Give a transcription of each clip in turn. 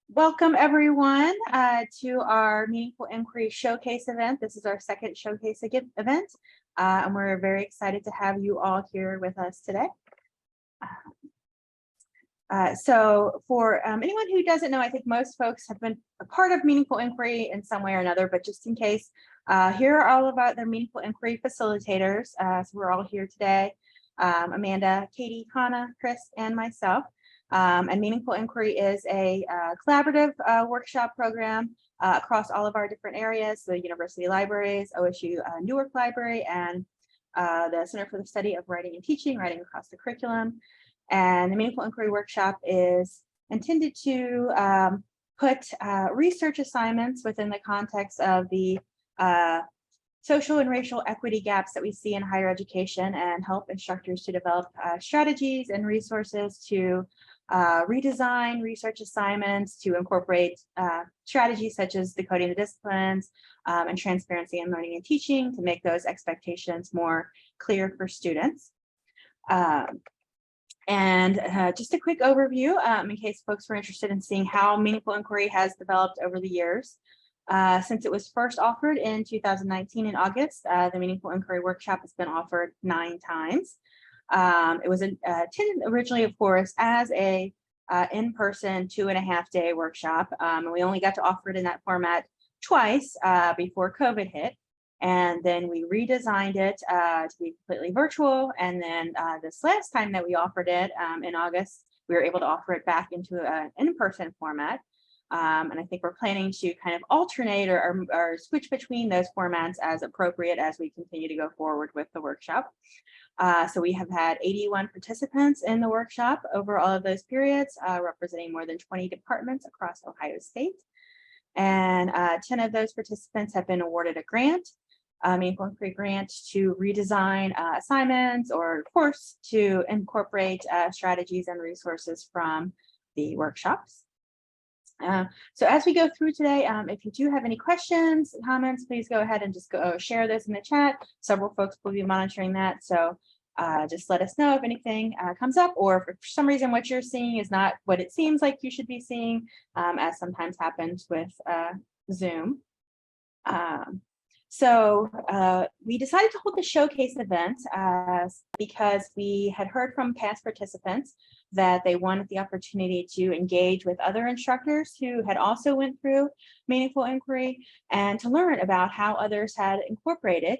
Welcome everyone to our Meaningful Inquiry Showcase event. This is our second Showcase event, and we're very excited to have you all here with us today. So for anyone who doesn't know, I think most folks have been a part of Meaningful Inquiry in some way or another, but just in case, here are all about the Meaningful Inquiry facilitators. So we're all here today, Amanda, Katie, Hannah, Chris, and myself. And Meaningful Inquiry is a collaborative workshop program across all of our different areas, the university libraries, OSU Newark Library, and the Center for the Study of Writing and Teaching, Writing Across the Curriculum. And the Meaningful Inquiry Workshop is intended to put research assignments within the context of the social and racial equity gaps that we see in higher education and help instructors to develop strategies and resources to redesign research assignments, to incorporate strategies such as decoding the disciplines and transparency in learning and teaching to make those expectations more clear for students. Just a quick overview in case folks were interested in seeing how Meaningful Inquiry has developed over the years. Since it was first offered in 2019 in August, the Meaningful Inquiry Workshop has been offered 9 times. It was intended originally, of course, as a in-person 2.5-day workshop, and we only got to offer it in that format twice before COVID hit. And then we redesigned it to be completely virtual. And then this last time that we offered it in August, we were able to offer it back into an in-person format. And I think we're planning to kind of alternate or switch between those formats as appropriate as we continue to go forward with the workshop. So we have had 81 participants in the workshop over all of those periods, representing more than 20 departments across Ohio State. And 10 of those participants have been awarded a grant, Meaningful Inquiry grant, to redesign assignments or course to incorporate strategies and resources from the workshops. So as we go through today, if you do have any questions, comments, please go ahead and just go share this in the chat. Several folks will be monitoring that. So just let us know if anything comes up, or if for some reason what you're seeing is not what it seems like you should be seeing, as sometimes happens with Zoom. So we decided to hold the showcase event because we had heard from past participants that they wanted the opportunity to engage with other instructors who had also went through Meaningful Inquiry and to learn about how others had incorporated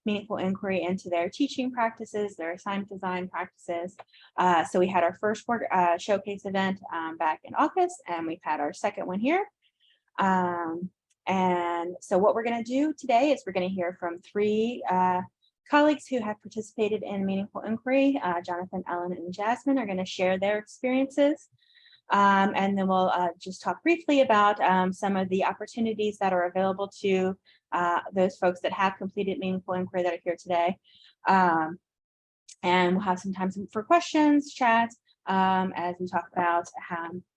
Meaningful Inquiry into their teaching practices, their assignment design practices. So we had our first showcase event back in August, and we've had our second one here. And so what we're going to do today is we're going to hear from 3 colleagues who have participated in Meaningful Inquiry. Jonathan, Ellen, and Jasmine are going to share their experiences. And then we'll just talk briefly about some of the opportunities that are available to those folks that have completed Meaningful Inquiry that are here today. And we'll have some time for questions, chats, as we talk about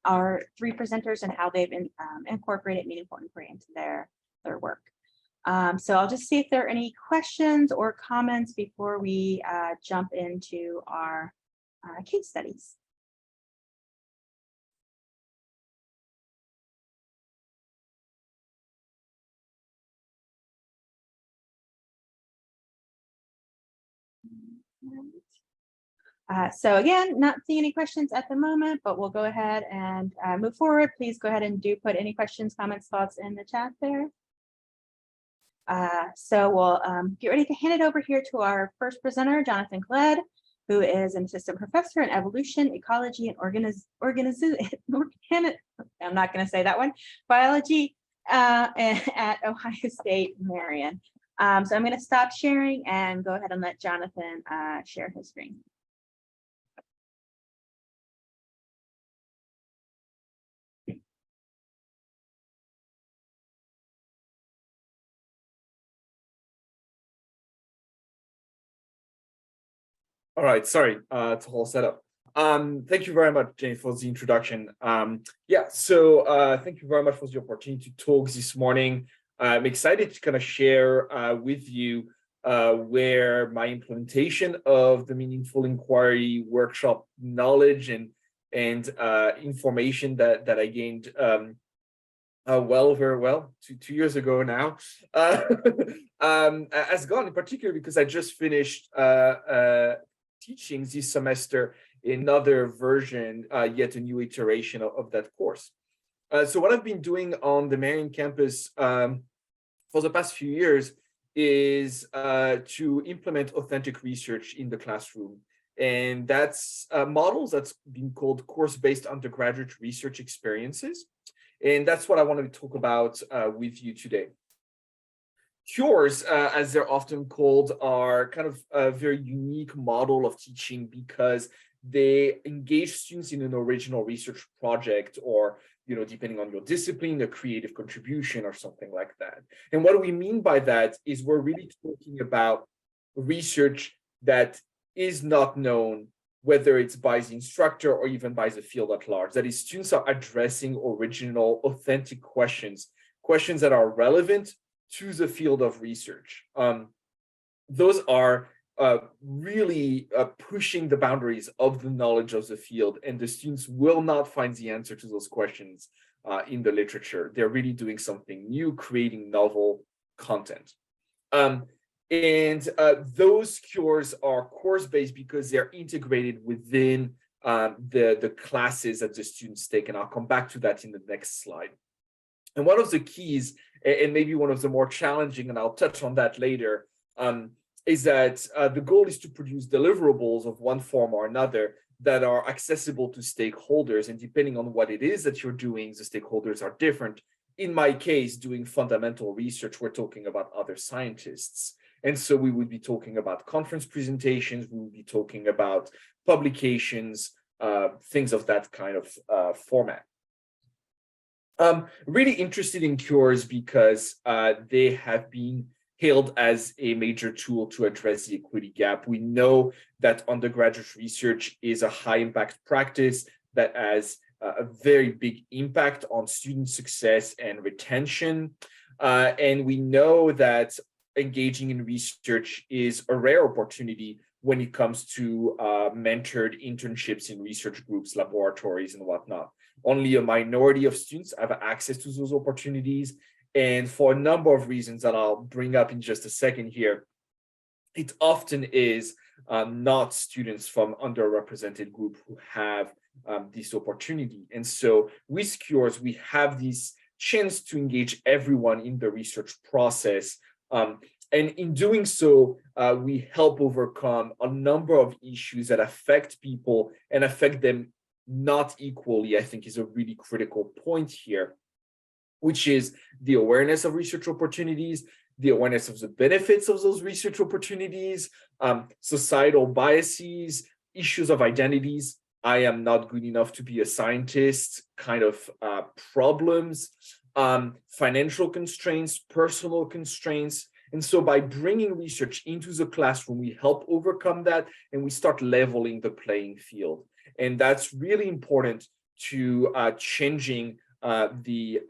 our 3 presenters and how they've incorporated Meaningful Inquiry into their work. So I'll just see if there are any questions or comments before we jump into our case studies. So again, not seeing any questions at the moment, but we'll go ahead and move forward. Please go ahead and do put any questions, comments, thoughts in the chat there. So we'll get ready to hand it over here to our first presenter, Jonathan Khaled, who is an assistant professor in evolution, ecology, and I'm not going to say that one, biology at Ohio State Marion. So I'm going to stop sharing and go ahead and let Jonathan share his screen. All right, sorry, it's a whole setup. Thank you very much, Jane, for the introduction. So thank you very much for the opportunity to talk this morning. I'm excited to kind of share with you where my implementation of the Meaningful Inquiry workshop knowledge and and information that I gained very well 2 years ago now, has gone, in particular because I just finished teaching this semester another version, yet a new iteration of that course. So what I've been doing on the Marian campus for the past few years is to implement authentic research in the classroom. And that's models that's been called course-based undergraduate research experiences. And that's what I want to talk about with you today. Cures, as they're often called, are kind of a very unique model of teaching because they engage students in an original research project, or, depending on your discipline, a creative contribution or something like that. And what we mean by that is we're really talking about research that is not known, whether it's by the instructor or even by the field at large. That is, students are addressing original, authentic questions that are relevant to the field of research. Those are really pushing the boundaries of the knowledge of the field, and the students will not find the answer to those questions in the literature. They're really doing something new, creating novel content. And those cures are course-based because they're integrated within the classes that the students take, and I'll come back to that in the next slide. And one of the keys, and maybe one of the more challenging, and I'll touch on that later, is that the goal is to produce deliverables of one form or another that are accessible to stakeholders. And depending on what it is that you're doing, the stakeholders are different. In my case, doing fundamental research, we're talking about other scientists. And so we would be talking about conference presentations, we would be talking about publications, things of that kind of format. Really interested in cures because they have been hailed as a major tool to address the equity gap. We know that undergraduate research is a high impact practice that has a very big impact on student success and retention. And we know that engaging in research is a rare opportunity when it comes to mentored internships in research groups, laboratories, and whatnot. Only a minority of students have access to those opportunities. And for a number of reasons that I'll bring up in just a second here, it often is not students from underrepresented group who have this opportunity. And so with Cures, we have this chance to engage everyone in the research process. And in doing so, we help overcome a number of issues that affect people and affect them not equally, I think is a really critical point here, which is the awareness of research opportunities, the awareness of the benefits of those research opportunities, societal biases, issues of identities. I am not good enough to be a scientist kind of problems, financial constraints, personal constraints. And so by bringing research into the classroom, we help overcome that and we start leveling the playing field. And that's really important to changing the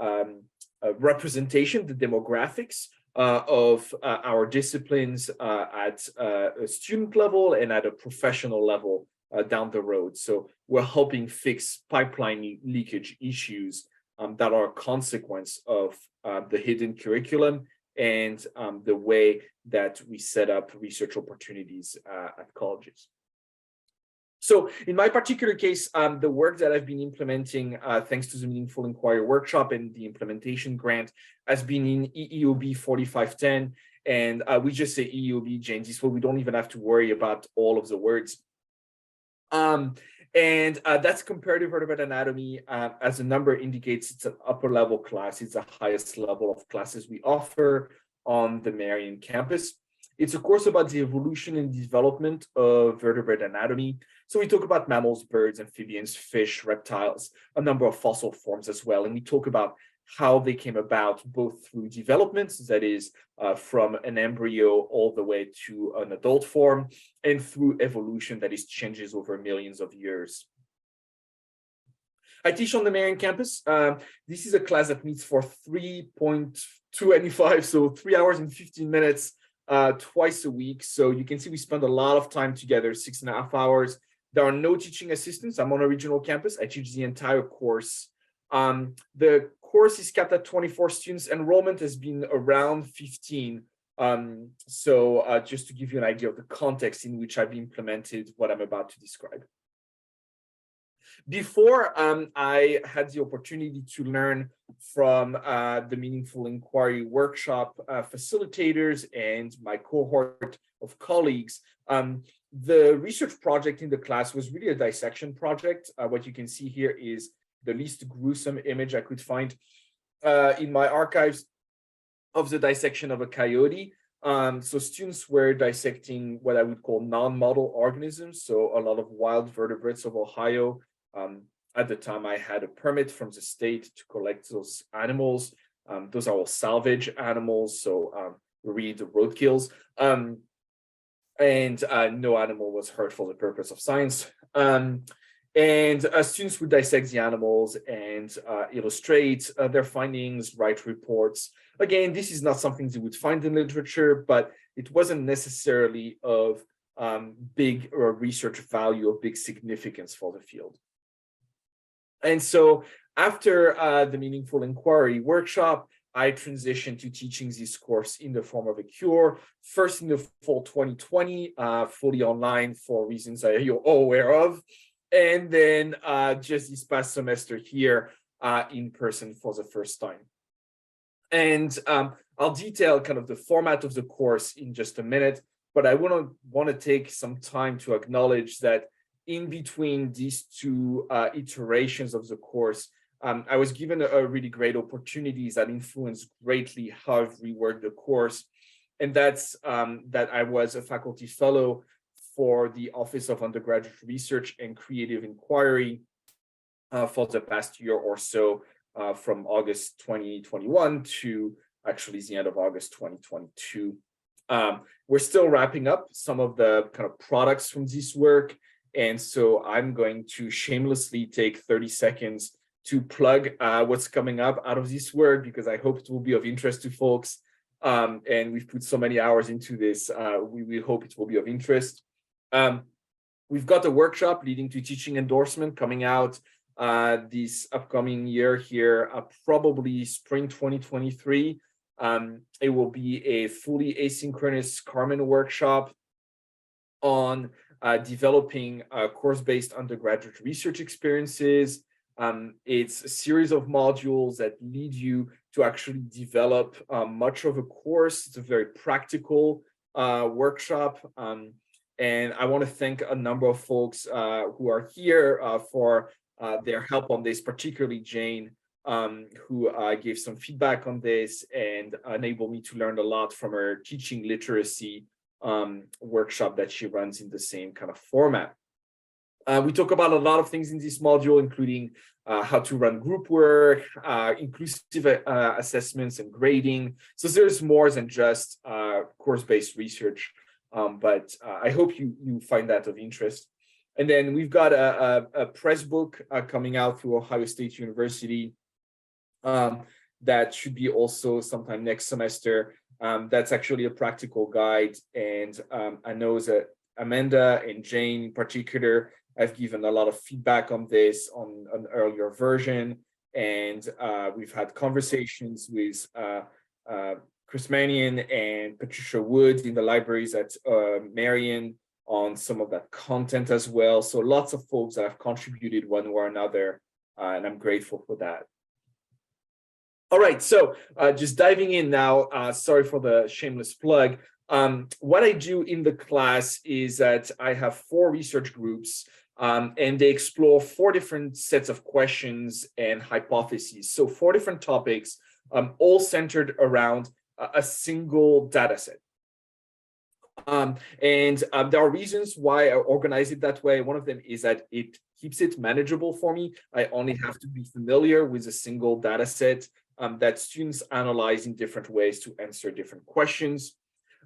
representation, the demographics of our disciplines at a student level and at a professional level down the road. So we're helping fix pipeline leakage issues that are a consequence of the hidden curriculum and the way that we set up research opportunities at colleges. So in my particular case, the work that I've been implementing, thanks to the Meaningful Inquiry Workshop and the implementation grant, has been in EEOB 4510. And we just say EEOB, James, so we don't even have to worry about all of the words. And that's comparative vertebrate anatomy. As the number indicates, it's an upper level class. It's the highest level of classes we offer on the Marian campus. It's a course about the evolution and development of vertebrate anatomy. So we talk about mammals, birds, amphibians, fish, reptiles, a number of fossil forms as well. And we talk about how they came about both through development, that is from an embryo all the way to an adult form, and through evolution, that is changes over millions of years. I teach on the Marian campus. This is a class that meets for 3.295, so 3 hours and 15 minutes twice a week. So you can see we spend a lot of time together, 6.5 hours. There are no teaching assistants. I'm on a regional campus. I teach the entire course. The course is capped at 24 students. Enrollment has been around 15. So just to give you an idea of the context in which I've implemented what I'm about to describe. Before I had the opportunity to learn from the Meaningful Inquiry Workshop facilitators and my cohort of colleagues, the research project in the class was really a dissection project. What you can see here is the least gruesome image I could find in my archives of the dissection of a coyote. So students were dissecting what I would call non-model organisms, so a lot of wild vertebrates of Ohio. At the time, I had a permit from the state to collect those animals. Those are all salvage animals, so really the roadkills. And no animal was hurt for the purpose of science. Students would dissect the animals and illustrate their findings, write reports. Again, this is not something you would find in literature, but it wasn't necessarily of big research value or big significance for the field. And so after the Meaningful Inquiry Workshop, I transitioned to teaching this course in the form of a cure, first in the fall 2020, fully online for reasons you're all aware of. And then just this past semester here in person for the first time. And I'll detail kind of the format of the course in just a minute, but I want to take some time to acknowledge that in between these two iterations of the course, I was given a really great opportunities that influenced greatly how I've reworked the course. And that's that I was a faculty fellow for the Office of Undergraduate Research and Creative Inquiry for the past year or so, from August 2021 to actually the end of August 2022. We're still wrapping up some of the kind of products from this work. And so I'm going to shamelessly take 30 seconds to plug what's coming up out of this work, because I hope it will be of interest to folks. And we've put so many hours into this, we hope it will be of interest. We've got a workshop leading to teaching endorsement coming out this upcoming year here, probably spring 2023. It will be a fully asynchronous Carmen workshop on developing course-based undergraduate research experiences. It's a series of modules that lead you to actually develop much of a course. It's a very practical workshop. And I want to thank a number of folks who are here for their help on this, particularly Jane, who gave some feedback on this and enabled me to learn a lot from her teaching literacy workshop that she runs in the same kind of format. We talk about a lot of things in this module, including how to run group work, inclusive assessments and grading. So there's more than just course-based research, but I hope you find that of interest. And then we've got a press book coming out through Ohio State University that should be also sometime next semester. That's actually a practical guide. And I know that Amanda and Jane in particular have given a lot of feedback on this on an earlier version. And we've had conversations with Chris Mannion and Patricia Wood in the libraries at Marian on some of that content as well. So lots of folks that have contributed one way or another, and I'm grateful for that. All right, so just diving in now, sorry for the shameless plug. What I do in the class is that I have 4 research groups, and they explore 4 different sets of questions and hypotheses. So 4 different topics, all centered around a single data set. There are reasons why I organize it that way. One of them is that it keeps it manageable for me. I only have to be familiar with a single data set that students analyze in different ways to answer different questions.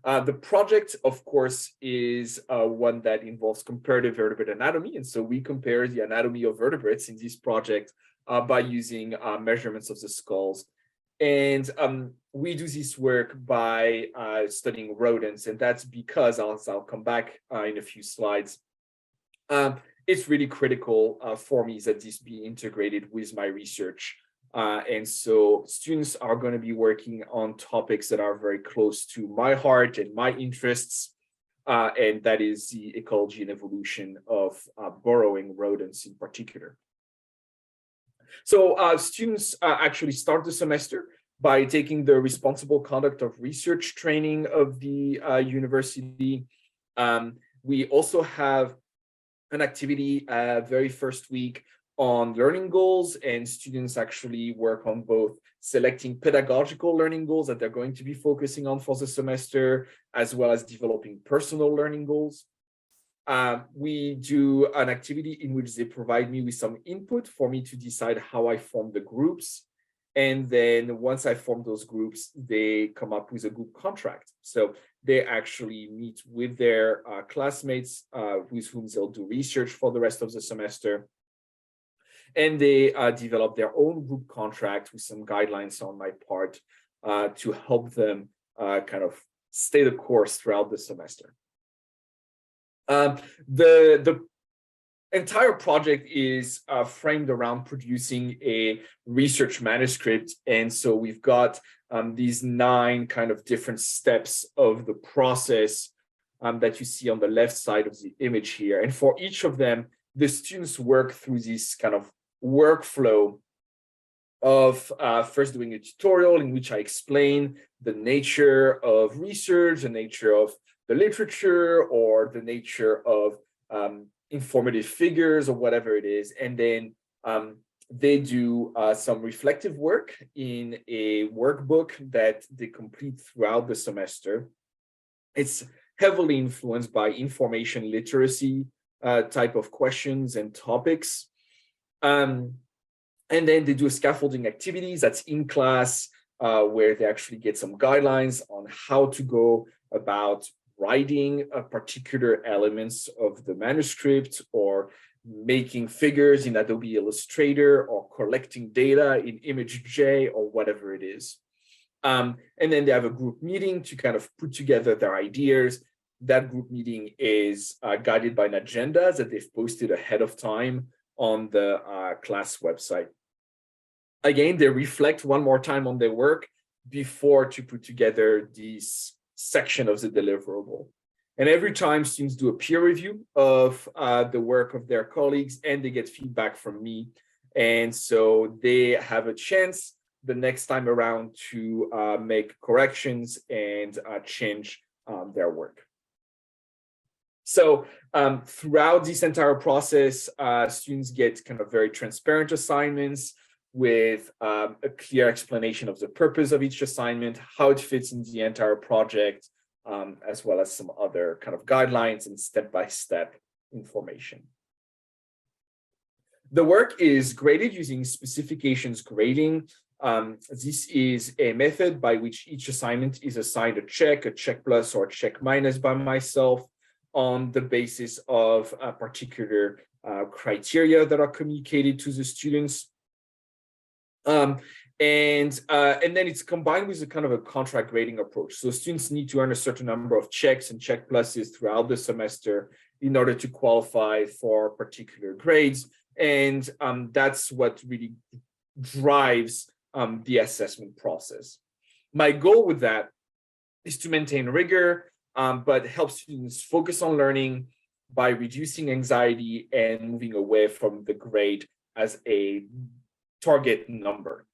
The project, of course, is one that involves comparative vertebrate anatomy. And so we compare the anatomy of vertebrates in this project by using measurements of the skulls. And we do this work by studying rodents, and that's because, I'll come back in a few slides, it's really critical for me that this be integrated with my research. And so students are going to be working on topics that are very close to my heart and my interests. And that is the ecology and evolution of burrowing rodents in particular. So students actually start the semester by taking the responsible conduct of research training of the university. We also have an activity very first week on learning goals, and students actually work on both selecting pedagogical learning goals that they're going to be focusing on for the semester, as well as developing personal learning goals. We do an activity in which they provide me with some input for me to decide how I form the groups. And then once I form those groups, they come up with a group contract. So they actually meet with their classmates with whom they'll do research for the rest of the semester. And they develop their own group contract with some guidelines on my part to help them kind of stay the course throughout the semester. The entire project is framed around producing a research manuscript. And so we've got these 9 kind of different steps of the process that you see on the left side of the image here. And for each of them, the students work through this kind of workflow of first doing a tutorial in which I explain the nature of research, the nature of the literature, or the nature of informative figures or whatever it is. And then they do some reflective work in a workbook that they complete throughout the semester. It's heavily influenced by information literacy type of questions and topics. And then they do scaffolding activities that's in class, where they actually get some guidelines on how to go about writing particular elements of the manuscript, or making figures in Adobe Illustrator, or collecting data in ImageJ, or whatever it is. And then they have a group meeting to kind of put together their ideas. That group meeting is guided by an agenda that they've posted ahead of time on the class website. Again, they reflect one more time on their work before to put together this section of the deliverable. And every time students do a peer review of the work of their colleagues, and they get feedback from me. And so they have a chance the next time around to make corrections and change their work. So throughout this entire process, students get kind of very transparent assignments with a clear explanation of the purpose of each assignment, how it fits in the entire project, as well as some other kind of guidelines and step-by-step information. The work is graded using specifications grading. This is a method by which each assignment is assigned a check plus, or a check minus by myself on the basis of a particular criteria that are communicated to the students. And then it's combined with a kind of a contract grading approach. So students need to earn a certain number of checks and check pluses throughout the semester in order to qualify for particular grades. And that's what really drives the assessment process. My goal with that is to maintain rigor, but help students focus on learning by reducing anxiety and moving away from the grade as a target number.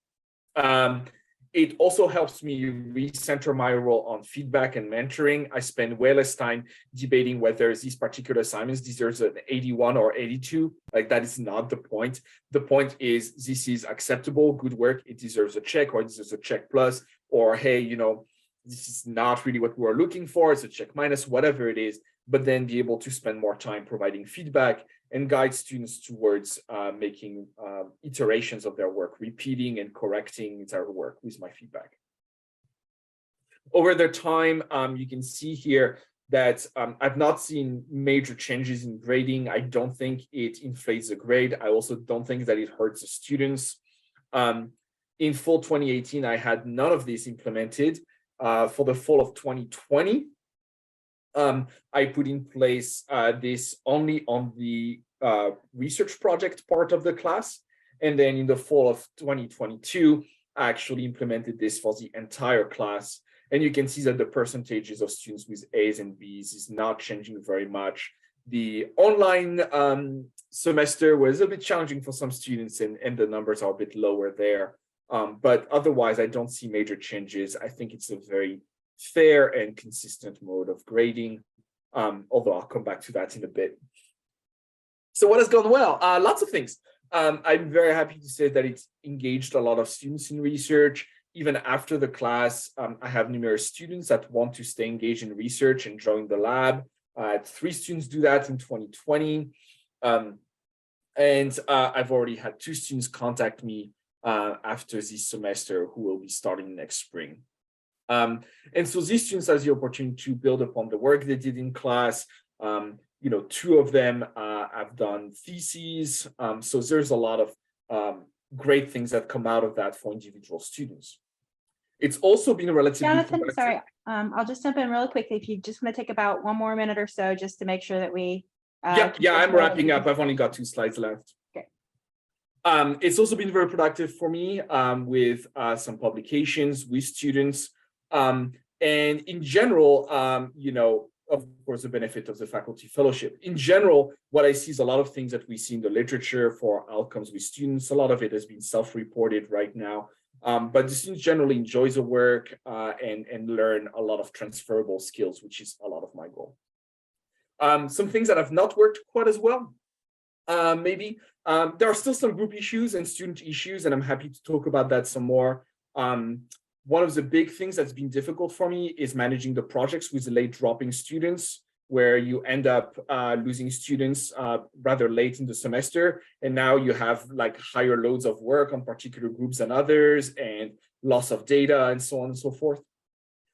It also helps me recenter my role on feedback and mentoring. I spend way less time debating whether these particular assignments deserves an 81 or 82. Like, that is not the point. The point is, this is acceptable, good work, it deserves a check, or it deserves a check plus, or hey, you know, this is not really what we're looking for, it's a check minus, whatever it is, but then be able to spend more time providing feedback and guide students towards making iterations of their work, repeating and correcting their work with my feedback. Over the time, you can see here that I've not seen major changes in grading. I don't think it inflates the grade. I also don't think that it hurts the students. In fall 2018, I had none of this implemented. For the fall of 2020, I put in place this only on the research project part of the class. And then in the fall of 2022, I actually implemented this for the entire class. And you can see that the percentages of students with A's and B's is not changing very much. The online semester was a bit challenging for some students, and the numbers are a bit lower there. But otherwise, I don't see major changes. I think it's a very fair and consistent mode of grading, although I'll come back to that in a bit. So what has gone well? Lots of things. I'm very happy to say that it's engaged a lot of students in research. Even after the class, I have numerous students that want to stay engaged in research and join the lab. I had 3 students do that in 2020. And I've already had 2 students contact me after this semester who will be starting next spring. And so these students have the opportunity to build upon the work they did in class. 2 of them have done theses. So there's a lot of great things that come out of that for individual students. It's also been a relatively— Jonathan, sorry, I'll just jump in really quickly. If you just want to take about 1 more minute or so, just to make sure that we— yeah, I'm wrapping up. I've only got 2 slides left. Okay. It's also been very productive for me with some publications with students. And in general, of course, the benefit of the faculty fellowship. In general, what I see is a lot of things that we see in the literature for outcomes with students. A lot of it has been self-reported right now. But the students generally enjoy the work and learn a lot of transferable skills, which is a lot of my goal. Some things that have not worked quite as well. Maybe there are still some group issues and student issues, and I'm happy to talk about that some more. One of the big things that's been difficult for me is managing the projects with the late dropping students, where you end up losing students rather late in the semester. And now you have like higher loads of work on particular groups than others, and loss of data and so on and so forth.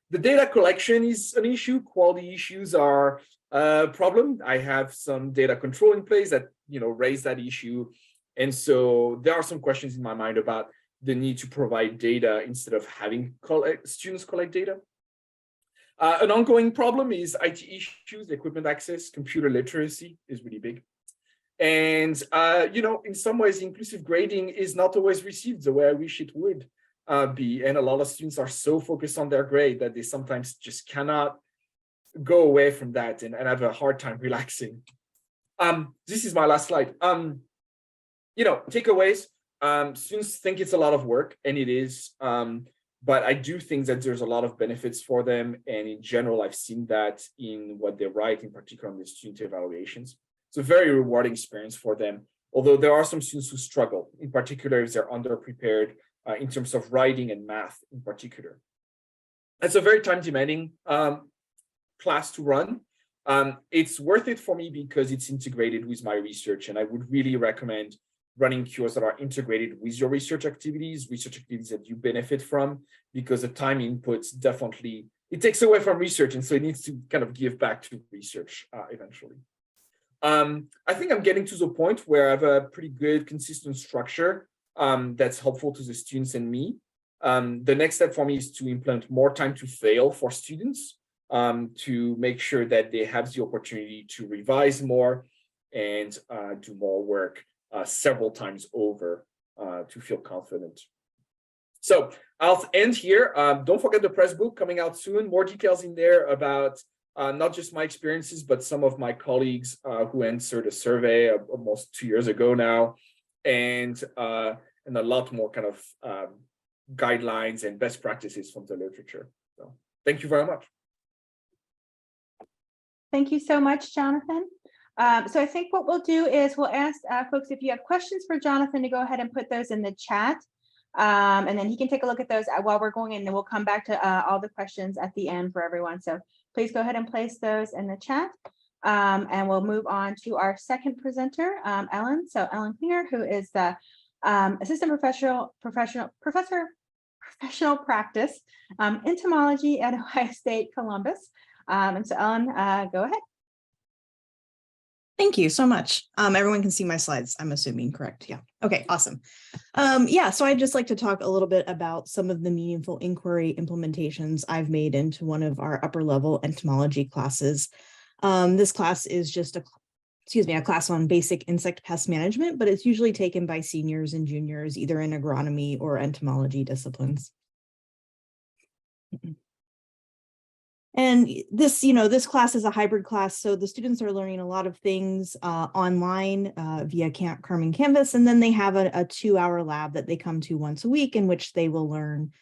The data collection is an issue. Quality issues are a problem. I have some data control in place that raise that issue. And so there are some questions in my mind about the need to provide data instead of having students collect data. An ongoing problem is IT issues, equipment access, computer literacy is really big. And, in some ways, inclusive grading is not always received the way I wish it would be. And a lot of students are so focused on their grade that they sometimes just cannot go away from that and have a hard time relaxing. This is my last slide. Takeaways. Students think it's a lot of work, and it is. But I do think that there's a lot of benefits for them. And in general, I've seen that in what they write, in particular on the student evaluations. It's a very rewarding experience for them, although there are some students who struggle, in particular if they're underprepared in terms of writing and math in particular. It's a very time-demanding class to run. It's worth it for me because it's integrated with my research, and I would really recommend running cures that are integrated with your research activities that you benefit from, because the time inputs definitely, it takes away from research, and so it needs to kind of give back to research eventually. I think I'm getting to the point where I have a pretty good, consistent structure that's helpful to the students and me. The next step for me is to implement more time to fail for students, to make sure that they have the opportunity to revise more and do more work several times over to feel confident. So I'll end here. Don't forget the press book coming out soon. More details in there about not just my experiences, but some of my colleagues who answered a survey almost 2 years ago now, and a lot more kind of guidelines and best practices from the literature. So thank you very much. Thank you so much, Jonathan. So I think what we'll do is we'll ask folks, if you have questions for Jonathan, to go ahead and put those in the chat. And then he can take a look at those while we're going, and then we'll come back to all the questions at the end for everyone. So please go ahead and place those in the chat. And we'll move on to our second presenter, Ellen. So Ellen Klinger, who is the Assistant Professor Professional Practice, Entomology at Ohio State Columbus. And so Ellen, go ahead. Thank you so much. Everyone can see my slides, I'm assuming, correct? Yeah. Okay, awesome. Yeah, so I'd just like to talk a little bit about some of the meaningful inquiry implementations I've made into one of our upper level entomology classes. This class is just a class on basic insect pest management, but it's usually taken by seniors and juniors, either in agronomy or entomology disciplines. And this class is a hybrid class, so the students are learning a lot of things online via Carmen Canvas, and then they have a 2-hour lab that they come to once a week in which they will learn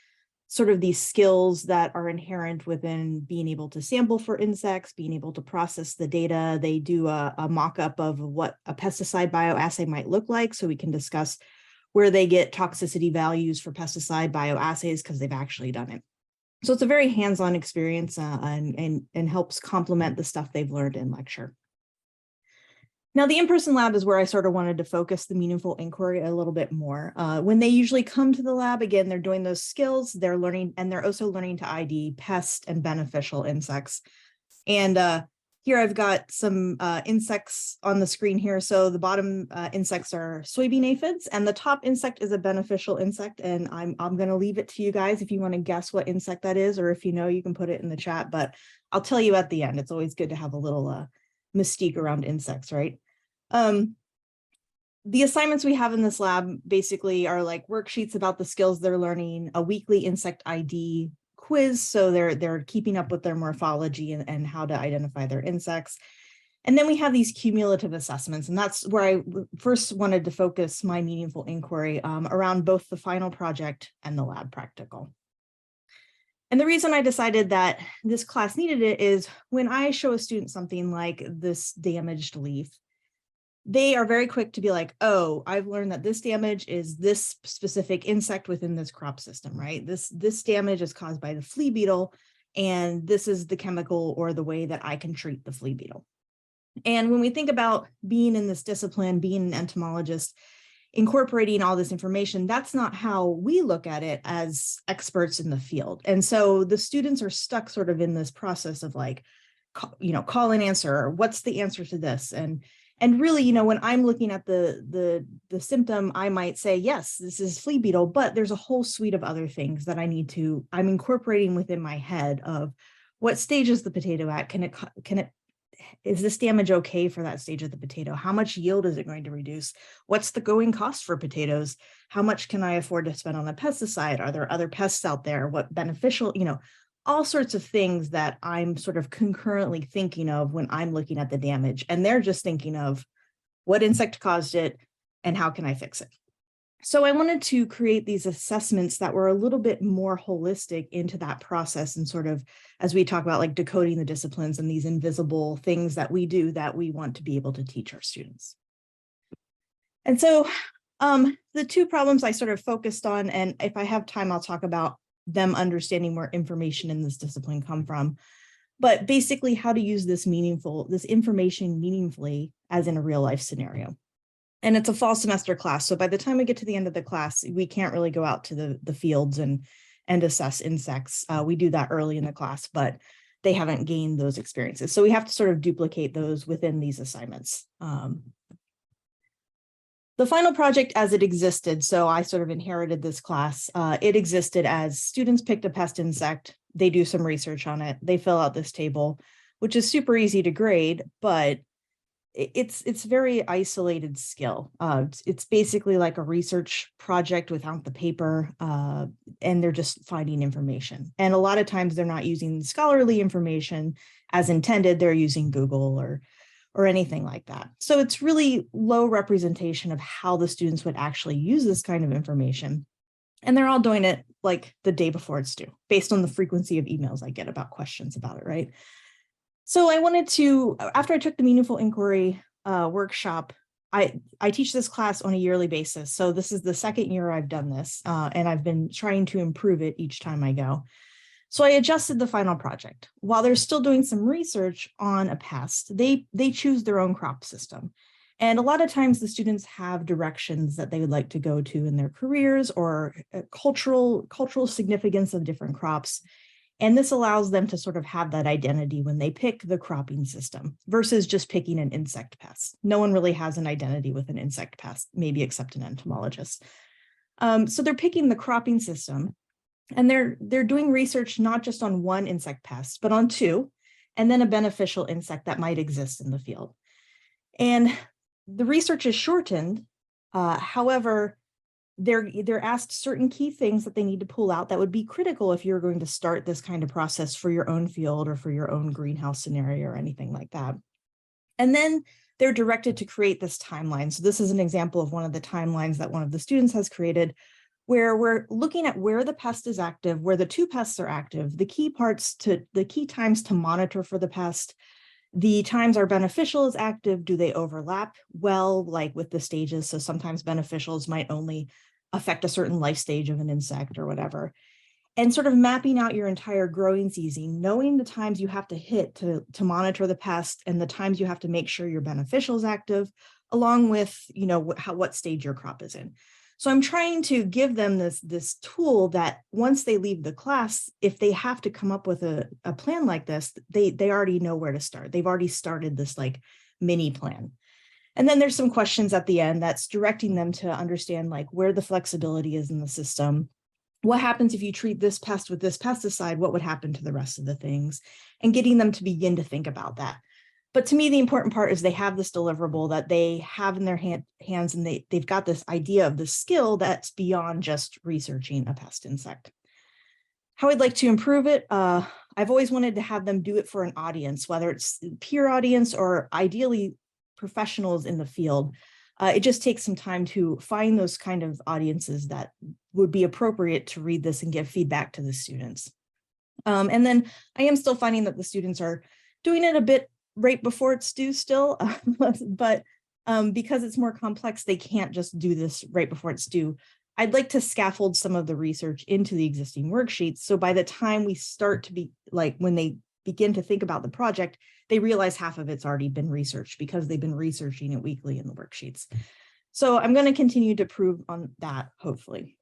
sort of these skills that are inherent within being able to sample for insects, being able to process the data. They do a mock-up of what a pesticide bioassay might look like, so we can discuss where they get toxicity values for pesticide bioassays because they've actually done it. So it's a very hands-on experience and helps complement the stuff they've learned in lecture. Now, the in-person lab is where I sort of wanted to focus the meaningful inquiry a little bit more. When they usually come to the lab, again, they're doing those skills, they're learning, and they're also learning to ID pest and beneficial insects. And here I've got some insects on the screen here. So the bottom insects are soybean aphids, and the top insect is a beneficial insect. And I'm going to leave it to you guys if you want to guess what insect that is, or if you know, you can put it in the chat. But I'll tell you at the end. It's always good to have a little mystique around insects, right? The assignments we have in this lab basically are like worksheets about the skills they're learning, a weekly insect ID quiz, so they're keeping up with their morphology and how to identify their insects. And then we have these cumulative assessments, and that's where I first wanted to focus my meaningful inquiry around both the final project and the lab practical. And the reason I decided that this class needed it is when I show a student something like this damaged leaf, they are very quick to be like, oh, I've learned that this damage is this specific insect within this crop system, right? This damage is caused by the flea beetle, and this is the chemical or the way that I can treat the flea beetle. And when we think about being in this discipline, being an entomologist, incorporating all this information, that's not how we look at it as experts in the field. And so the students are stuck sort of in this process of like, call and answer, or what's the answer to this? And really, when I'm looking at the symptom, I might say, yes, this is flea beetle, but there's a whole suite of other things that I'm incorporating within my head of what stage is the potato at? Is this damage okay for that stage of the potato? How much yield is it going to reduce? What's the going cost for potatoes? How much can I afford to spend on a pesticide? Are there other pests out there? What beneficial, all sorts of things that I'm sort of concurrently thinking of when I'm looking at the damage. And they're just thinking of what insect caused it and how can I fix it? So I wanted to create these assessments that were a little bit more holistic into that process, and sort of, as we talk about like decoding the disciplines and these invisible things that we do that we want to be able to teach our students. And so the two problems I sort of focused on, and if I have time, I'll talk about them understanding where information in this discipline come from, but basically how to use this information meaningfully as in a real life scenario. And it's a fall semester class. So by the time we get to the end of the class, we can't really go out to the fields and assess insects. We do that early in the class, but they haven't gained those experiences. So we have to sort of duplicate those within these assignments. The final project as it existed, so I sort of inherited this class. It existed as students picked a pest insect, they do some research on it, they fill out this table, which is super easy to grade, but it's very isolated skill. It's basically like a research project without the paper, and they're just finding information. And a lot of times they're not using scholarly information as intended, they're using Google or anything like that. So it's really low representation of how the students would actually use this kind of information. And they're all doing it like the day before it's due, based on the frequency of emails I get about questions about it, right? So I wanted to, after I took the Meaningful Inquiry workshop, I teach this class on a yearly basis. So this is the second year I've done this, and I've been trying to improve it each time I go. So I adjusted the final project. While they're still doing some research on a pest, they choose their own crop system. And a lot of times the students have directions that they would like to go to in their careers, or cultural significance of different crops. And this allows them to sort of have that identity when they pick the cropping system versus just picking an insect pest. No one really has an identity with an insect pest, maybe except an entomologist. So they're picking the cropping system, and they're doing research not just on one insect pest, but on two, and then a beneficial insect that might exist in the field. And the research is shortened. However, they're asked certain key things that they need to pull out that would be critical if you're going to start this kind of process for your own field or for your own greenhouse scenario or anything like that. And then they're directed to create this timeline. So this is an example of one of the timelines that one of the students has created, where we're looking at where the pest is active, where the two pests are active, the key times to monitor for the pest, the times our beneficial is active, do they overlap well, like with the stages? So sometimes beneficials might only affect a certain life stage of an insect or whatever. And sort of mapping out your entire growing season, knowing the times you have to hit to monitor the pest and the times you have to make sure your beneficial is active, along with, what stage your crop is in. So I'm trying to give them this tool that once they leave the class, if they have to come up with a plan like this, they already know where to start. They've already started this like mini plan. And then there's some questions at the end that's directing them to understand like where the flexibility is in the system. What happens if you treat this pest with this pesticide? What would happen to the rest of the things? And getting them to begin to think about that. But to me, the important part is they have this deliverable that they have in their hands, and they've got this idea of the skill that's beyond just researching a pest insect. How I'd like to improve it, I've always wanted to have them do it for an audience, whether it's peer audience or ideally professionals in the field. It just takes some time to find those kind of audiences that would be appropriate to read this and give feedback to the students. And then I am still finding that the students are doing it a bit right before it's due still, but because it's more complex, they can't just do this right before it's due. I'd like to scaffold some of the research into the existing worksheets. So by the time we start to be like, when they begin to think about the project, they realize half of it's already been researched because they've been researching it weekly in the worksheets. So I'm going to continue to prove on that, hopefully.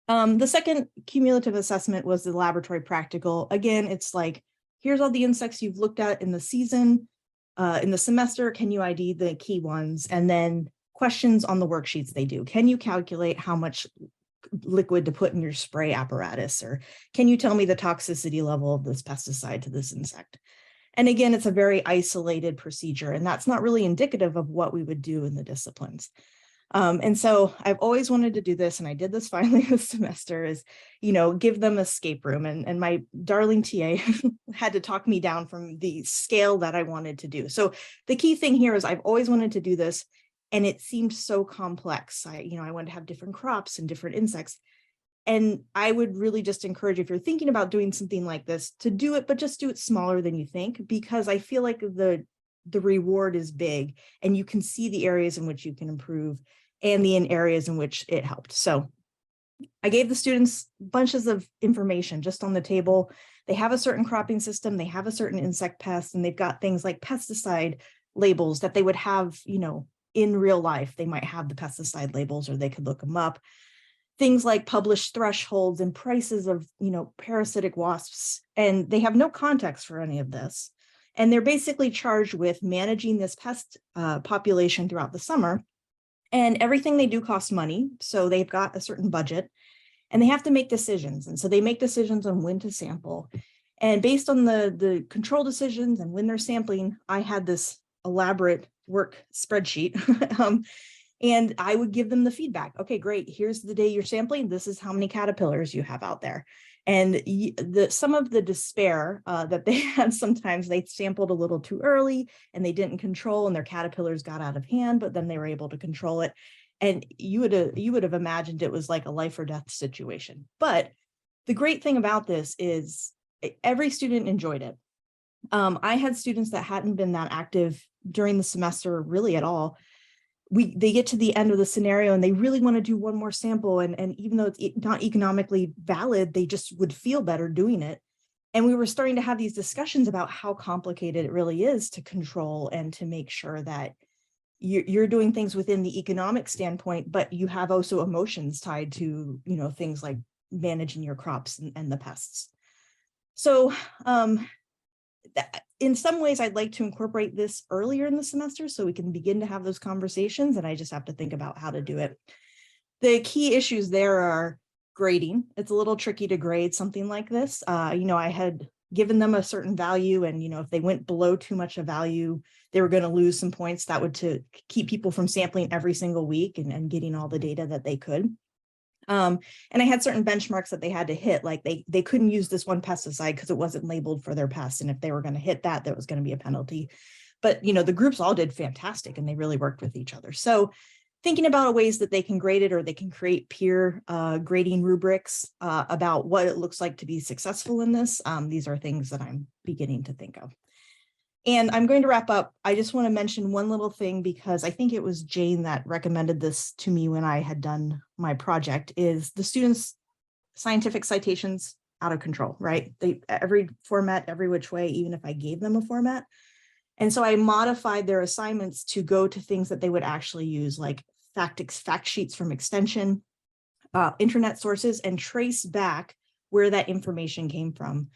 The second cumulative assessment was the laboratory practical. Again, it's like, here's all the insects you've looked at in the season, in the semester, can you ID the key ones? And then questions on the worksheets they do. Can you calculate how much liquid to put in your spray apparatus? Or can you tell me the toxicity level of this pesticide to this insect? And again, it's a very isolated procedure, and that's not really indicative of what we would do in the disciplines. And so I've always wanted to do this, and I did this finally this semester, is, give them escape room. And my darling TA had to talk me down from the scale that I wanted to do. So the key thing here is I've always wanted to do this, and it seemed so complex. I wanted to have different crops and different insects. And I would really just encourage, if you're thinking about doing something like this, to do it, but just do it smaller than you think, because I feel like the reward is big and you can see the areas in which you can improve and the areas in which it helped. So I gave the students bunches of information just on the table. They have a certain cropping system, they have a certain insect pest, and they've got things like pesticide labels that they would have, in real life. They might have the pesticide labels, or they could look them up. Things like published thresholds and prices of, parasitic wasps, and they have no context for any of this. And they're basically charged with managing this pest population throughout the summer. And everything they do costs money. So they've got a certain budget and they have to make decisions. And so they make decisions on when to sample. And based on the control decisions and when they're sampling, I had this elaborate work spreadsheet. And I would give them the feedback. Okay, great. Here's the day you're sampling. This is how many caterpillars you have out there. And some of the despair that they had, sometimes they sampled a little too early and they didn't control, and their caterpillars got out of hand, but then they were able to control it. And you would have imagined it was like a life or death situation. But the great thing about this is every student enjoyed it. I had students that hadn't been that active during the semester really at all. They get to the end of the scenario and they really want to do one more sample. And even though it's not economically valid, they just would feel better doing it. And we were starting to have these discussions about how complicated it really is to control and to make sure that you're doing things within the economic standpoint, but you have also emotions tied to, things like managing your crops and the pests. So in some ways, I'd like to incorporate this earlier in the semester so we can begin to have those conversations, and I just have to think about how to do it. The key issues there are grading. It's a little tricky to grade something like this. I had given them a certain value, and if they went below too much a value, they were going to lose some points. That would to keep people from sampling every single week and getting all the data that they could. And I had certain benchmarks that they had to hit, like they couldn't use this one pesticide because it wasn't labeled for their pest. And if they were going to hit that, there was going to be a penalty. But, the groups all did fantastic and they really worked with each other. So thinking about ways that they can grade it, or they can create peer grading rubrics about what it looks like to be successful in this. These are things that I'm beginning to think of. And I'm going to wrap up. I just want to mention one little thing, because I think it was Jane that recommended this to me when I had done my project, is the students' scientific citations out of control, right? Every format, every which way, even if I gave them a format. And so I modified their assignments to go to things that they would actually use, like fact sheets from Extension, internet sources, and trace back where that information came from.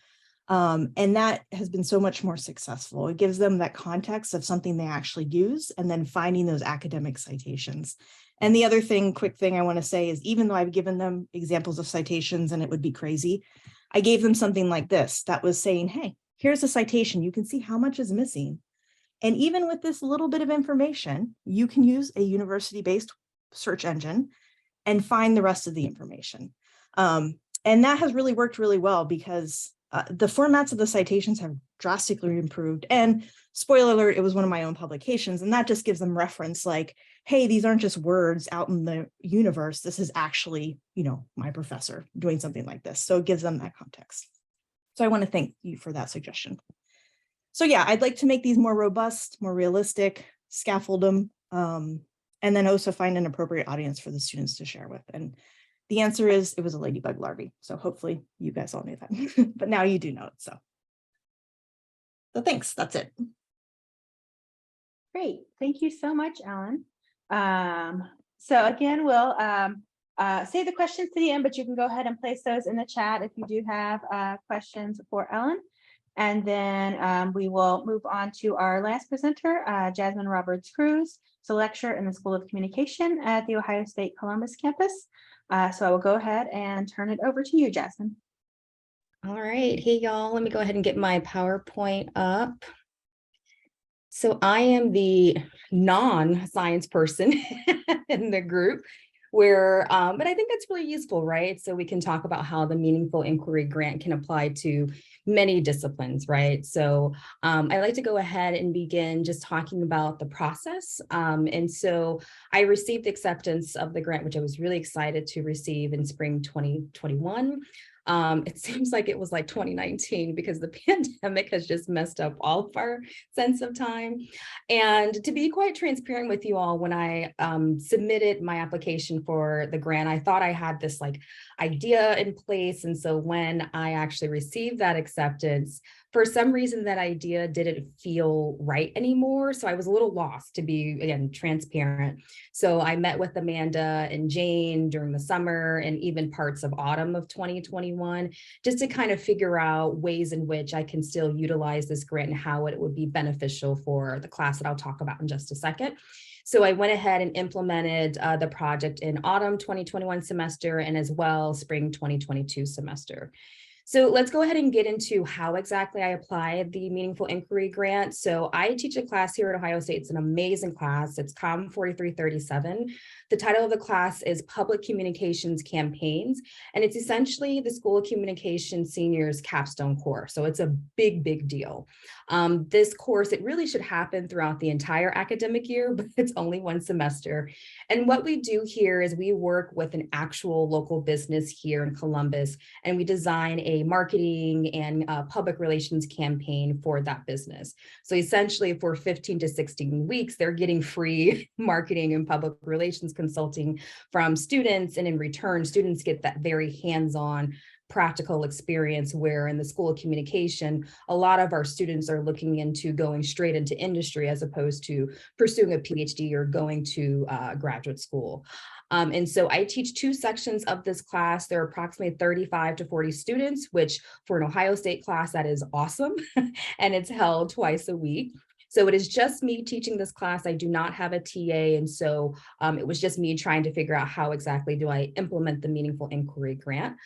And that has been so much more successful. It gives them that context of something they actually use, and then finding those academic citations. And the other quick thing I want to say is, even though I've given them examples of citations and it would be crazy, I gave them something like this that was saying, hey, here's a citation. You can see how much is missing. And even with this little bit of information, you can use a university-based search engine and find the rest of the information. And that has really worked really well, because the formats of the citations have drastically improved. And spoiler alert, it was one of my own publications. And that just gives them reference, like, hey, these aren't just words out in the universe. This is actually, my professor doing something like this. So it gives them that context. So I want to thank you for that suggestion. So yeah, I'd like to make these more robust, more realistic, scaffold them, and then also find an appropriate audience for the students to share with. And the answer is, it was a ladybug larvae. So hopefully you guys all knew that, but now you do know it. So thanks, that's it. Great, thank you so much, Ellen. So again, we'll save the questions to the end, but you can go ahead and place those in the chat if you do have questions for Ellen. And then we will move on to our last presenter, Jasmine Roberts-Cruz, a lecturer in the School of Communication at the Ohio State Columbus campus. So I will go ahead and turn it over to you, Jasmine. All right. Hey, y'all. Let me go ahead and get my PowerPoint up. So I am the non-science person in the group, but I think that's really useful, right? So we can talk about how the Meaningful Inquiry Grant can apply to many disciplines, right? So I'd like to go ahead and begin just talking about the process. And so I received acceptance of the grant, which I was really excited to receive in spring 2021. It seems like it was like 2019, because the pandemic has just messed up all of our sense of time. And to be quite transparent with you all, when I submitted my application for the grant, I thought I had this idea in place. And so when I actually received that acceptance, for some reason, that idea didn't feel right anymore. So I was a little lost, to be, again, transparent. So I met with Amanda and Jane during the summer and even parts of autumn of 2021, just to kind of figure out ways in which I can still utilize this grant and how it would be beneficial for the class that I'll talk about in just a second. So I went ahead and implemented the project in autumn 2021 semester, and as well spring 2022 semester. So let's go ahead and get into how exactly I applied the Meaningful Inquiry Grant. So I teach a class here at Ohio State. It's an amazing class. It's COM 4337. The title of the class is Public Communications Campaigns, and it's essentially the School of Communication seniors capstone course. So it's a big, big deal. This course, it really should happen throughout the entire academic year, but it's only one semester. And what we do here is we work with an actual local business here in Columbus, and we design a marketing and public relations campaign for that business. So essentially, for 15 to 16 weeks, they're getting free marketing and public relations consulting from students. And in return, students get that very hands-on practical experience, where in the School of Communication, a lot of our students are looking into going straight into industry as opposed to pursuing a PhD or going to graduate school. And so I teach 2 sections of this class. There are approximately 35 to 40 students, which for an Ohio State class, that is awesome. And it's held twice a week. So it is just me teaching this class. I do not have a TA. And so it was just me trying to figure out how exactly do I implement the Meaningful Inquiry grant.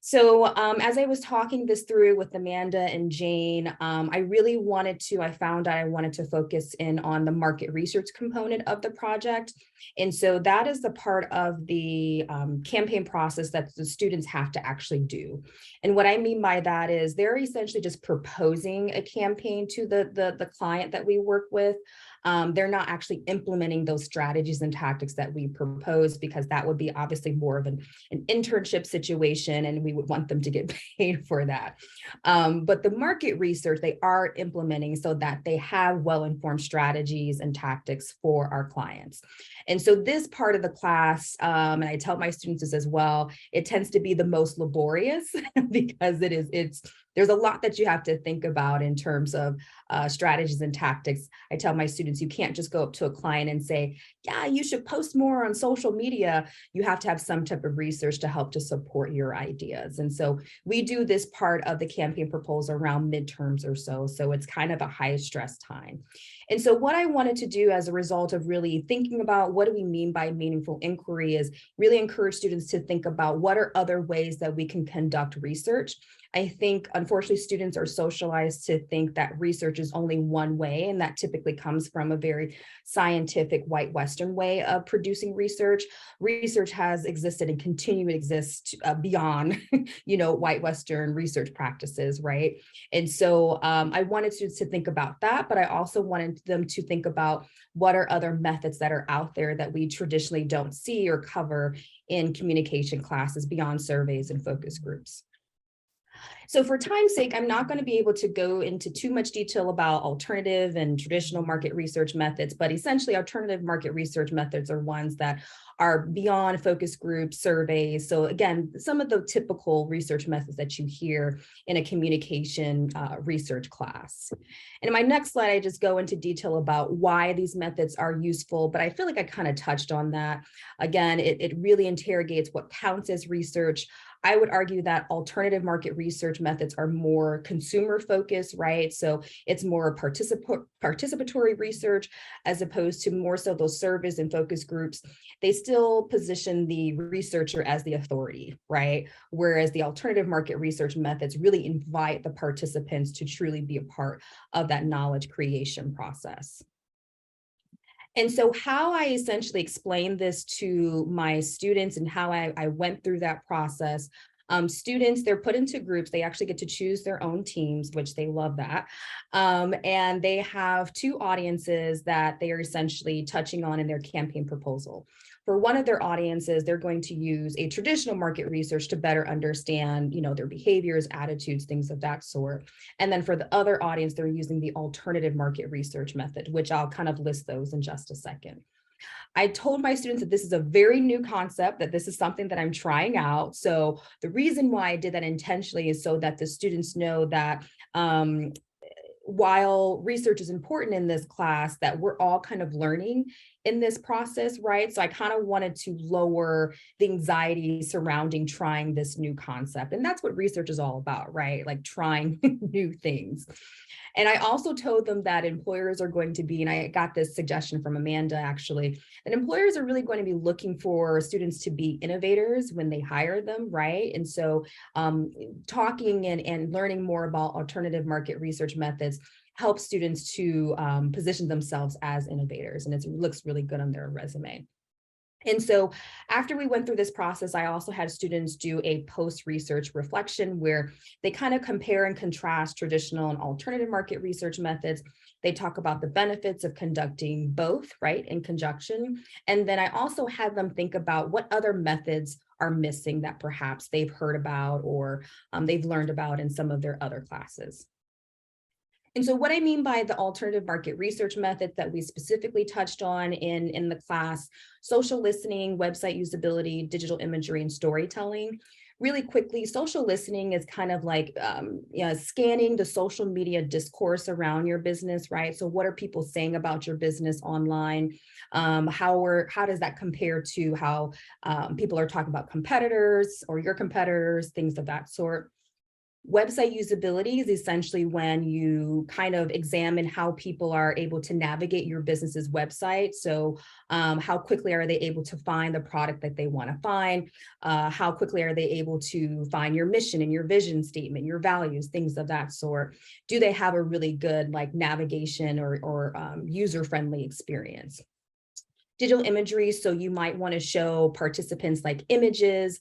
So as I was talking this through with Amanda and Jane, I found I wanted to focus in on the market research component of the project. And so that is the part of the campaign process that the students have to actually do. And what I mean by that is they're essentially just proposing a campaign to the client that we work with. They're not actually implementing those strategies and tactics that we propose, because that would be obviously more of an internship situation, and we would want them to get paid for that. But the market research they are implementing so that they have well-informed strategies and tactics for our clients. And so this part of the class, and I tell my students this as well, it tends to be the most laborious because there's a lot that you have to think about in terms of strategies and tactics. I tell my students, you can't just go up to a client and say, yeah, you should post more on social media. You have to have some type of research to help to support your ideas. And so we do this part of the campaign proposal around midterms or so. So it's kind of a high stress time. And so what I wanted to do as a result of really thinking about what do we mean by meaningful inquiry is really encourage students to think about what are other ways that we can conduct research. I think, unfortunately, students are socialized to think that research is only one way, and that typically comes from a very scientific white Western way of producing research. Research has existed and continue to exist beyond, white Western research practices, right? And so I wanted students to think about that, but I also wanted them to think about what are other methods that are out there that we traditionally don't see or cover in communication classes beyond surveys and focus groups. So for time's sake, I'm not going to be able to go into too much detail about alternative and traditional market research methods, but essentially alternative market research methods are ones that are beyond focus groups, surveys. So again, some of the typical research methods that you hear in a communication research class. And in my next slide, I just go into detail about why these methods are useful, but I feel like I kind of touched on that. Again, it really interrogates what counts as research. I would argue that alternative market research methods are more consumer focused, right? So it's more participatory research as opposed to more so those surveys and focus groups. They still position the researcher as the authority, right? Whereas the alternative market research methods really invite the participants to truly be a part of that knowledge creation process. And so how I essentially explained this to my students and how I went through that process, students, they're put into groups. They actually get to choose their own teams, which they love that. And they have 2 audiences that they are essentially touching on in their campaign proposal. For one of their audiences, they're going to use a traditional market research to better understand, their behaviors, attitudes, things of that sort. And then for the other audience, they're using the alternative market research method, which I'll kind of list those in just a second. I told my students that this is a very new concept, that this is something that I'm trying out. So the reason why I did that intentionally is so that the students know that while research is important in this class, that we're all kind of learning in this process, right? So I kind of wanted to lower the anxiety surrounding trying this new concept. And that's what research is all about, right? Like trying new things. And I also told them that employers are going to be, and I got this suggestion from Amanda actually, that employers are really going to be looking for students to be innovators when they hire them, right? And so talking and learning more about alternative market research methods help students to position themselves as innovators, and it looks really good on their resume. And so after we went through this process, I also had students do a post-research reflection where they kind of compare and contrast traditional and alternative market research methods. They talk about the benefits of conducting both, right, in conjunction. And then I also had them think about what other methods are missing that perhaps they've heard about or they've learned about in some of their other classes. And so what I mean by the alternative market research method that we specifically touched on in the class, social listening, website usability, digital imagery, and storytelling. really quickly, social listening is kind of like scanning the social media discourse around your business, right? So what are people saying about your business online? How does that compare to how people are talking about competitors or your competitors, things of that sort. Website usability is essentially when you kind of examine how people are able to navigate your business's website. So how quickly are they able to find the product that they want to find? How quickly are they able to find your mission and your vision statement, your values, things of that sort? Do they have a really good like navigation or user-friendly experience? Digital imagery, so you might want to show participants like images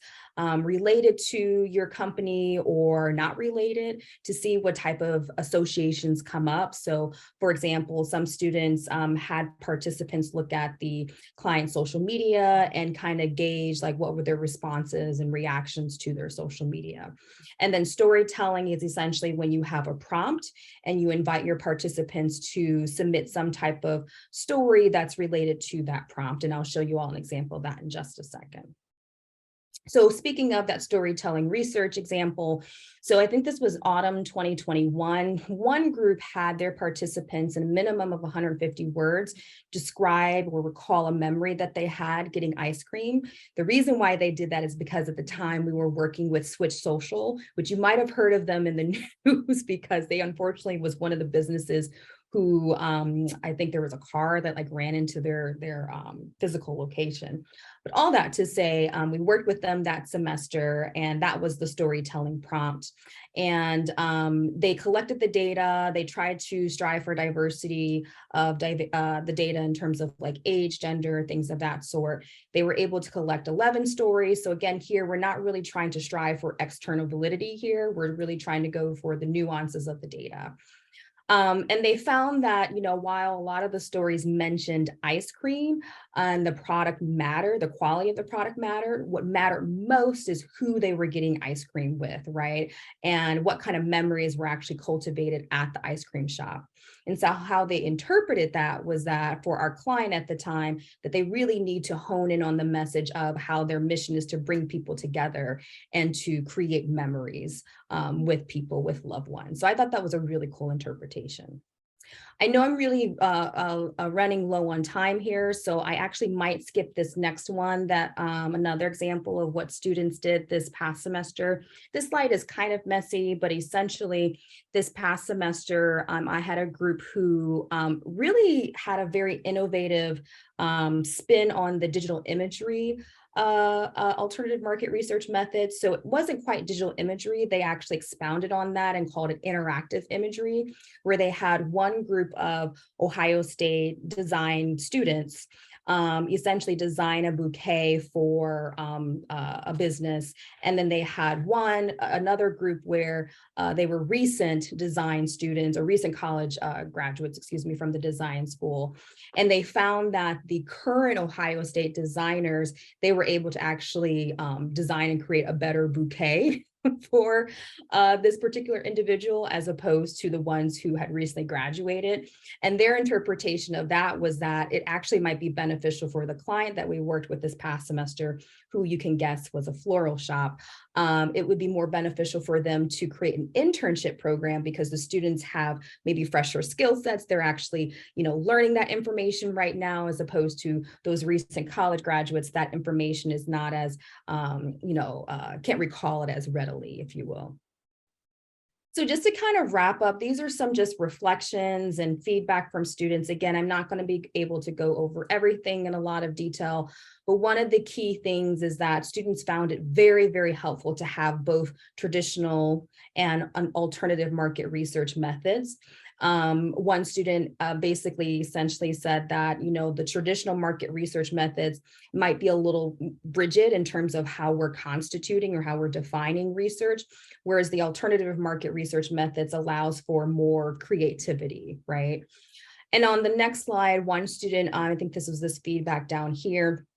related to your company or not related to see what type of associations come up. So for example, some students had participants look at the client social media and kind of gauge like what were their responses and reactions to their social media. And then storytelling is essentially when you have a prompt and you invite your participants to submit some type of story that's related to that prompt. And I'll show you all an example of that in just a second. So speaking of that storytelling research example, so I think this was autumn 2021, one group had their participants in a minimum of 150 words describe or recall a memory that they had getting ice cream. The reason why they did that is because at the time we were working with Switch Social, which you might have heard of them in the news because they unfortunately was one of the businesses who I think there was a car that like ran into their physical location. But all that to say, we worked with them that semester, and that was the storytelling prompt. And they collected the data. They tried to strive for diversity of the data in terms of like age, gender, things of that sort. They were able to collect 11 stories. So again, here, we're not really trying to strive for external validity here. We're really trying to go for the nuances of the data. And they found that, you know, while a lot of the stories mentioned ice cream and the product mattered, the quality of the product mattered, what mattered most is who they were getting ice cream with, right? And what kind of memories were actually cultivated at the ice cream shop. And so how they interpreted that was that for our client at the time, that they really need to hone in on the message of how their mission is to bring people together and to create memories with people, with loved ones. So I thought that was a really cool interpretation. I know I'm really running low on time here, so I actually might skip this next one, that another example of what students did this past semester. This slide is kind of messy, but essentially this past semester, I had a group who really had a very innovative spin on the digital imagery alternative market research methods. So it wasn't quite digital imagery. They actually expounded on that and called it interactive imagery, where they had one group of Ohio State design students essentially design a bouquet for a business. And then they had another group where they were recent design students or recent college graduates, excuse me, from the design school. And they found that the current Ohio State designers, they were able to actually design and create a better bouquet for this particular individual as opposed to the ones who had recently graduated. And their interpretation of that was that it actually might be beneficial for the client that we worked with this past semester, who you can guess was a floral shop. It would be more beneficial for them to create an internship program because the students have maybe fresher skill sets. They're actually, you know, learning that information right now, as opposed to those recent college graduates. That information is not as, can't recall it as readily, if you will. So just to kind of wrap up, these are some just reflections and feedback from students. Again, I'm not going to be able to go over everything in a lot of detail, but one of the key things is that students found it very, very helpful to have both traditional and alternative market research methods. One student basically essentially said that, you know, the traditional market research methods might be a little rigid in terms of how we're constituting or how we're defining research, whereas the alternative market research methods allows for more creativity, right? And on the next slide, one student, I think this feedback down here,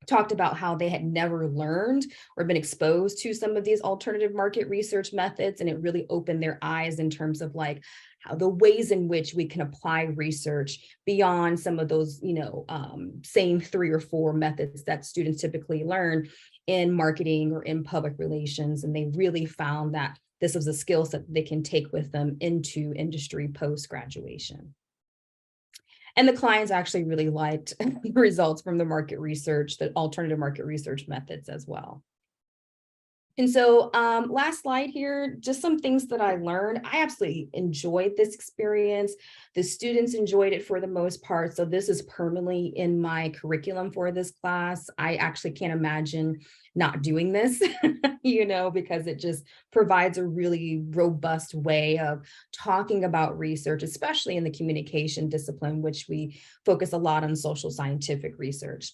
talked about how they had never learned or been exposed to some of these alternative market research methods, and it really opened their eyes in terms of like how the ways in which we can apply research beyond some of those, same 3 or 4 methods that students typically learn in marketing or in public relations. And they really found that this was a skill set they can take with them into industry post-graduation. And the clients actually really liked the results from the market research, the alternative market research methods as well. And so last slide here, just some things that I learned. I absolutely enjoyed this experience. The students enjoyed it for the most part. So this is permanently in my curriculum for this class. I actually can't imagine not doing this, because it just provides a really robust way of talking about research, especially in the communication discipline, which we focus a lot on social scientific research.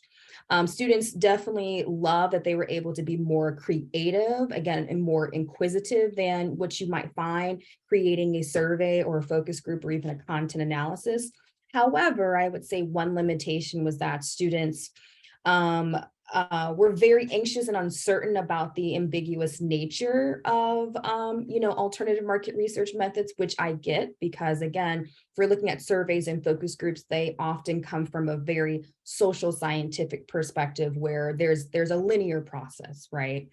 Students definitely love that they were able to be more creative, again, and more inquisitive than what you might find creating a survey or a focus group or even a content analysis. However, I would say one limitation was that students were very anxious and uncertain about the ambiguous nature of, alternative market research methods, which I get because, again, if we're looking at surveys and focus groups, they often come from a very social scientific perspective where there's a linear process, right?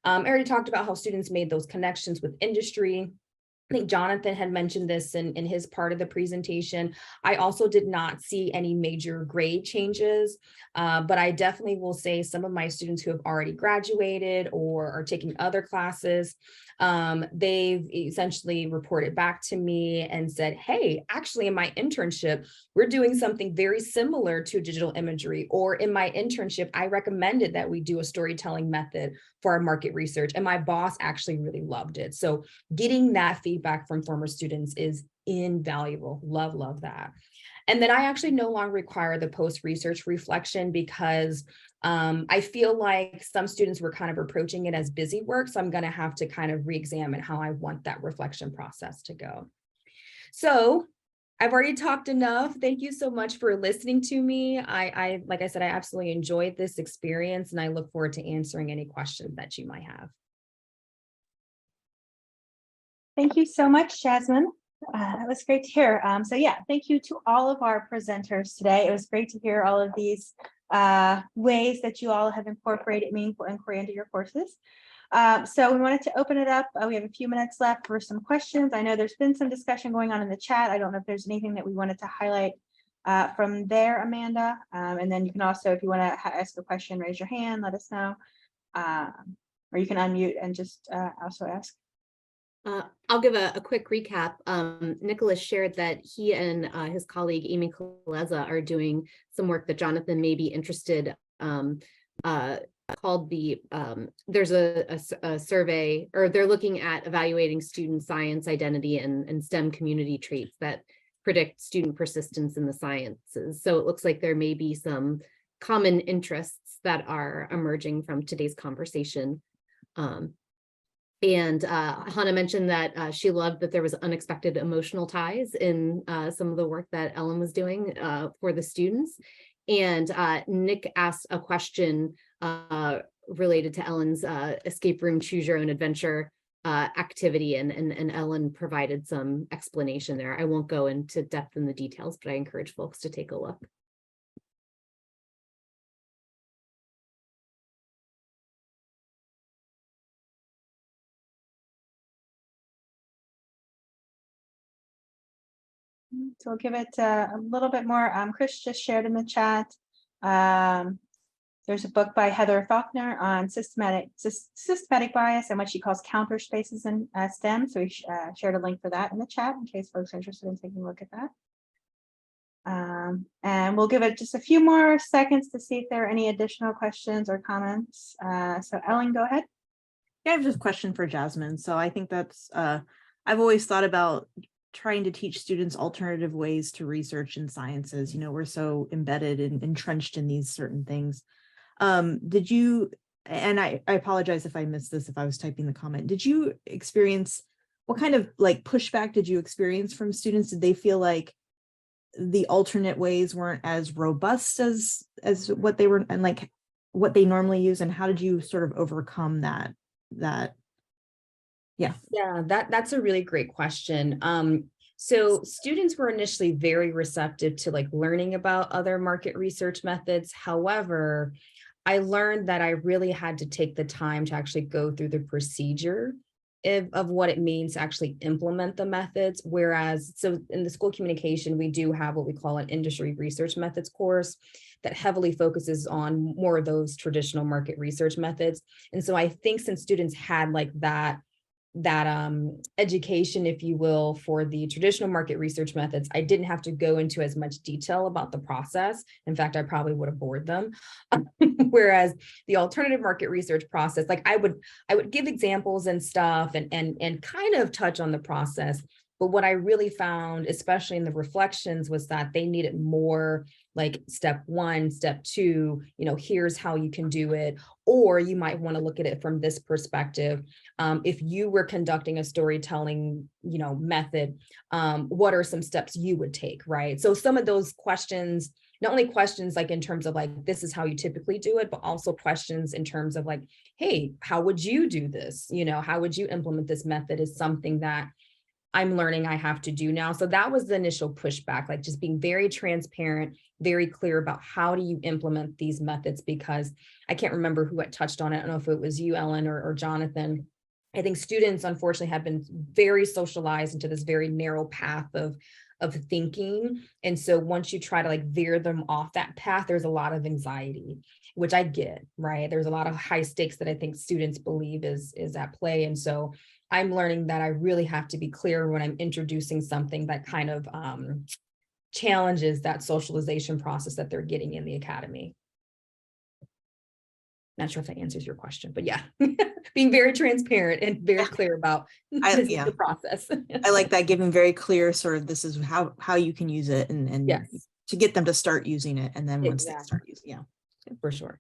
I already talked about how students made those connections with industry. I think Jonathan had mentioned this in his part of the presentation. I also did not see any major grade changes, but I definitely will say some of my students who have already graduated or are taking other classes, they've essentially reported back to me and said, hey, actually in my internship, we're doing something very similar to digital imagery, or in my internship, I recommended that we do a storytelling method for our market research, and my boss actually really loved it. So getting that feedback from former students is invaluable. Love that. And then I actually no longer require the post-research reflection because I feel like some students were kind of approaching it as busy work. So I'm going to have to kind of re-examine how I want that reflection process to go. So I've already talked enough. Thank you so much for listening to me. I like I said, I absolutely enjoyed this experience and I look forward to answering any questions that you might have. Thank you so much, Jasmine. That was great to hear. So yeah, thank you to all of our presenters today. It was great to hear all of these ways that you all have incorporated meaningful inquiry into your courses. So we wanted to open it up. We have a few minutes left for some questions. I know there's been some discussion going on in the chat. I don't know if there's anything that we wanted to highlight from there, Amanda. And then you can also, if you want to ask a question, raise your hand, let us know. Or you can unmute and just also ask. I'll give a quick recap. Nicholas shared that he and his colleague Amy Kaleza are doing some work that Jonathan may be interested called the there's a survey, or they're looking at evaluating student science identity and STEM community traits that predict student persistence in the sciences. So it looks like there may be some common interests that are emerging from today's conversation. And Hannah mentioned that she loved that there was unexpected emotional ties in some of the work that Ellen was doing for the students. And Nick asked a question related to Ellen's escape room choose your own adventure activity, and Ellen provided some explanation there. I won't go into depth in the details, but I encourage folks to take a look. So we'll give it a little bit more. Chris just shared in the chat. There's a book by Heather Faulkner on systematic bias and what she calls counter spaces in STEM. So we shared a link for that in the chat in case folks are interested in taking a look at that. And we'll give it just a few more seconds to see if there are any additional questions or comments. So Ellen, go ahead. Yeah, I have just a question for Jasmine. So I think that's, I've always thought about trying to teach students alternative ways to research in sciences. We're so embedded and entrenched in these certain things. Did you, and I apologize if I missed this, if I was typing the comment, did you experience, what kind of pushback did you experience from students? Did they feel like the alternate ways weren't as robust as what they were, and what they normally use? And how did you sort of overcome that? Yeah, that's a really great question. So students were initially very receptive to learning about other market research methods. However, I learned that I really had to take the time to actually go through the procedure of what it means to actually implement the methods. Whereas, so in the school communication, we do have what we call an industry research methods course that heavily focuses on more of those traditional market research methods. And so I think since students had like that education, if you will, for the traditional market research methods, I didn't have to go into as much detail about the process. In fact, I probably would have bored them. Whereas the alternative market research process, like I would give examples and stuff and kind of touch on the process. But what I really found, especially in the reflections, was that they needed more like step 1, step 2, here's how you can do it. Or you might want to look at it from this perspective. If you were conducting a storytelling, method, what are some steps you would take, right? So some of those questions, not only questions like in terms of like, this is how you typically do it, but also questions in terms of like, hey, how would you do this? How would you implement this method is something that I'm learning I have to do now. So that was the initial pushback, like just being very transparent, very clear about how do you implement these methods, because I can't remember who had touched on it. I don't know if it was you, Ellen, or Jonathan. I think students, unfortunately, have been very socialized into this very narrow path of thinking. And so once you try to like veer them off that path, there's a lot of anxiety, which I get, right? There's a lot of high stakes that I think students believe is at play. And so I'm learning that I really have to be clear when I'm introducing something that kind of challenges that socialization process that they're getting in the academy. Not sure if that answers your question, but yeah, being very transparent and very clear about the process. I like that, giving very clear sort of this is how you can use it and yes, to get them to start using it. And then once they start using, for sure.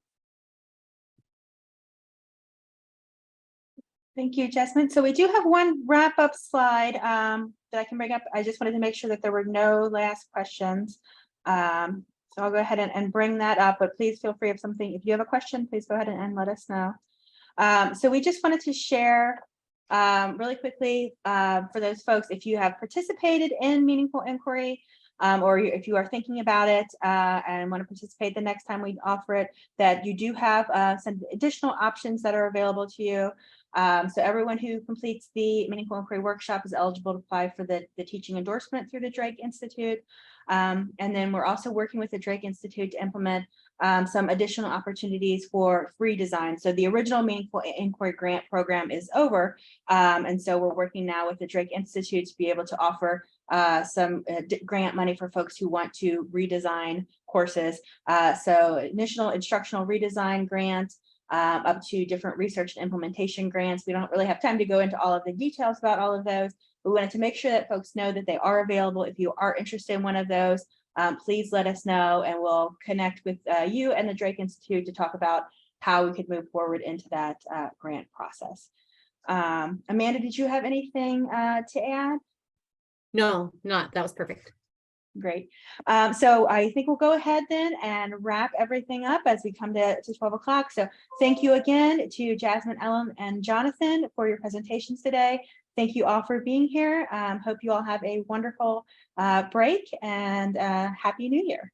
Thank you, Jasmine. So we do have one wrap-up slide that I can bring up. I just wanted to make sure that there were no last questions. So I'll go ahead and bring that up, but please feel free if you have a question, please go ahead and let us know. So we just wanted to share really quickly for those folks, if you have participated in Meaningful Inquiry, or if you are thinking about it and want to participate the next time we offer it, that you do have some additional options that are available to you. So everyone who completes the Meaningful Inquiry workshop is eligible to apply for the teaching endorsement through the Drake Institute. And then we're also working with the Drake Institute to implement some additional opportunities for free design. So the original Meaningful Inquiry grant program is over. And so we're working now with the Drake Institute to be able to offer some grant money for folks who want to redesign courses. So initial instructional redesign grant, up to different research and implementation grants. We don't really have time to go into all of the details about all of those. We wanted to make sure that folks know that they are available. If you are interested in one of those, please let us know and we'll connect with you and the Drake Institute to talk about how we could move forward into that grant process. Amanda, did you have anything to add? No, that was perfect. Great. So I think we'll go ahead then and wrap everything up as we come to 12 o'clock. So thank you again to Jasmine, Ellen, and Jonathan for your presentations today. Thank you all for being here. Hope you all have a wonderful break and Happy New Year.